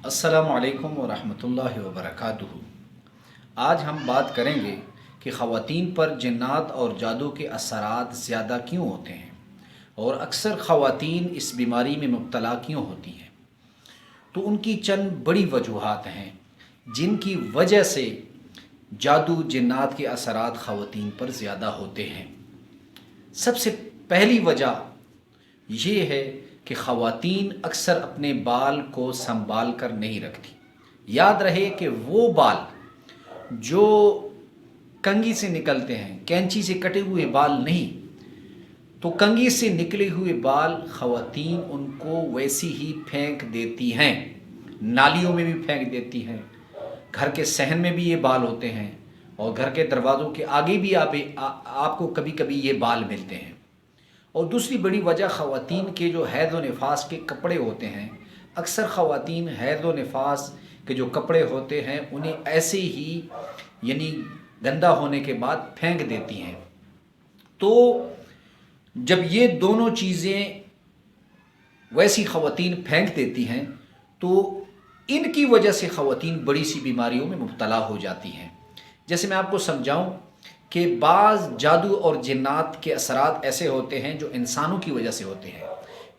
अस्सलामु अलैकुम वरहमतुल्लाहि वबरकातुहू। आज हम बात करेंगे कि ख़वातीन पर जिन्नात और जादू के असरात ज़्यादा क्यों होते हैं और अक्सर ख़वातीन इस बीमारी में मुब्तला क्यों होती हैं। तो उनकी चंद बड़ी वजूहात हैं जिनकी वजह से जादू जिन्नात के असरात ख़वातीन पर ज़्यादा होते हैं। सबसे पहली वजह ये है कि ख़वातीन अक्सर अपने बाल को संभाल कर नहीं रखती। याद रहे कि वो बाल जो कंघी से निकलते हैं, कैंची से कटे हुए बाल नहीं, तो कंघी से निकले हुए बाल ख़वातीन उनको वैसी ही फेंक देती हैं, नालियों में भी फेंक देती हैं। घर के सहन में भी ये बाल होते हैं और घर के दरवाज़ों के आगे भी आपको कभी कभी ये बाल मिलते हैं। और दूसरी बड़ी वजह ख़वातीन के जो हैज़ व निफास के कपड़े होते हैं, अक्सर ख़वातीन हैज़ व निफास के जो कपड़े होते हैं उन्हें ऐसे ही यानी गंदा होने के बाद फेंक देती हैं। तो जब ये दोनों चीज़ें वैसी ख़वातीन फेंक देती हैं तो इनकी वजह से ख़वातीन बड़ी सी बीमारियों में मुब्तला हो जाती हैं। जैसे मैं आपको समझाऊं कि बाज़ जादू और जिन्नात के असरात ऐसे होते हैं जो इंसानों की वजह से होते हैं।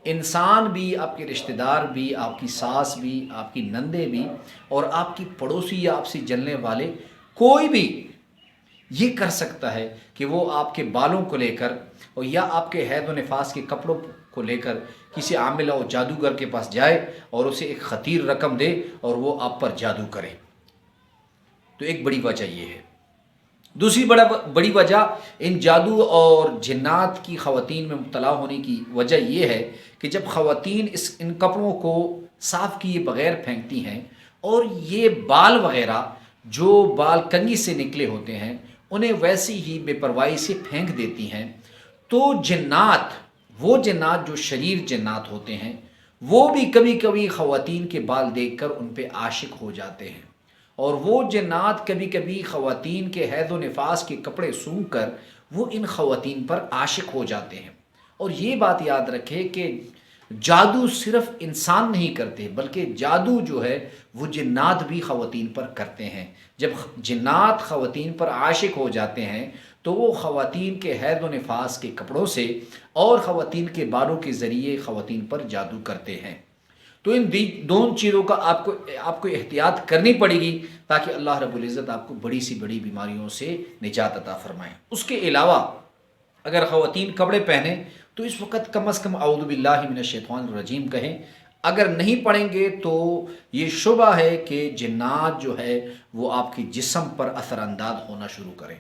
इंसान भी, आपके रिश्तेदार भी, आपकी सास भी, आपकी नंदे भी और आपकी पड़ोसी या आपसे जलने वाले कोई भी ये कर सकता है कि वो आपके बालों को लेकर और या आपके हैज़ व निफास के कपड़ों को लेकर किसी आमिल और जादूगर के पास जाए और उसे एक ख़तीर रकम दे और वो आप पर जादू करे। तो एक बड़ी वजह ये है। दूसरी बड़ी वजह इन जादू और जिन्नात की ख़वातीन में मुब्तला होने की वजह यह है कि जब ख़वातीन इन कपड़ों को साफ़ किए बग़ैर फेंकती हैं और ये बाल वग़ैरह जो बाल कंघी से निकले होते हैं उन्हें वैसी ही बेपरवाही से फेंक देती हैं, तो जिन्नात, वो जिन्नात जो शरीर जिन्नात होते हैं, वो भी कभी कभी ख़वातीन के बाल देखकर उन पर आशिक हो जाते हैं और वो जिन्नात कभी कभी ख़वातीन के हैज़ व निफास के कपड़े सूंघ कर वो इन ख़वातीन पर आशिक हो जाते हैं। और ये बात याद रखें कि जादू सिर्फ इंसान नहीं करते बल्कि जादू जो है वो जिन्नात भी ख़वातीन पर करते हैं। जब जिन्नात ख़वातीन पर आशिक हो जाते हैं तो वो ख़वातीन के हैज़ व निफास के कपड़ों से और ख़वातीन के बालों के ज़रिए ख़वातीन पर जादू करते हैं। तो इन दोनों चीज़ों का आपको एहतियात करनी पड़ेगी ताकि अल्लाह रब्बुल इज़्ज़त आपको बड़ी सी बड़ी बीमारियों से निजात अता फरमाए। उसके अलावा अगर ख़वातीन कपड़े पहने तो इस वक्त कम से कम औज़ु बिल्लाहि मिनश शैतानिर रजीम कहें। अगर नहीं पढ़ेंगे तो ये शुबा है कि जिन्नात जो है वो आपके जिस्म पर असरानंदाज होना शुरू करें।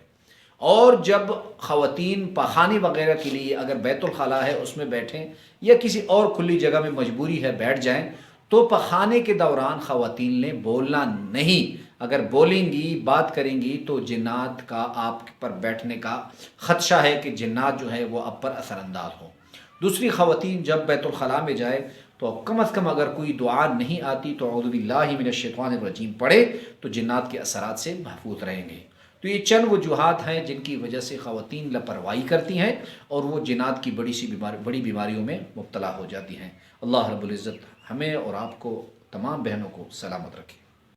और जब ख़वातीन पखाने वगैरह के लिए अगर बैतुल खला है उसमें बैठें या किसी और खुली जगह में मजबूरी है बैठ जाएं, तो पखाने के दौरान ख़वातीन ने बोलना नहीं। अगर बोलेंगी, बात करेंगी तो जिन्नात का आप पर बैठने का ख़दशा है कि जिन्नात जो है वो आप पर असरानंदाज हो। दूसरी ख़वातीन जब बैतुल खला में जाए तो कम से कम अगर कोई दुआ नहीं आती तो औज़ु बिल्लाहि मिनश शैतानिर रजीम पढ़े तो जिन्नात के असरात से महफूज रहेंगे। तो ये चंद वजूहात हैं जिनकी वजह से ख़वातीन लापरवाही करती हैं और वो जिन्नात की बड़ी बीमारियों में मुब्तला हो जाती हैं। अल्लाह रब्बुल इज़्ज़त हमें और आपको तमाम बहनों को सलामत रखे।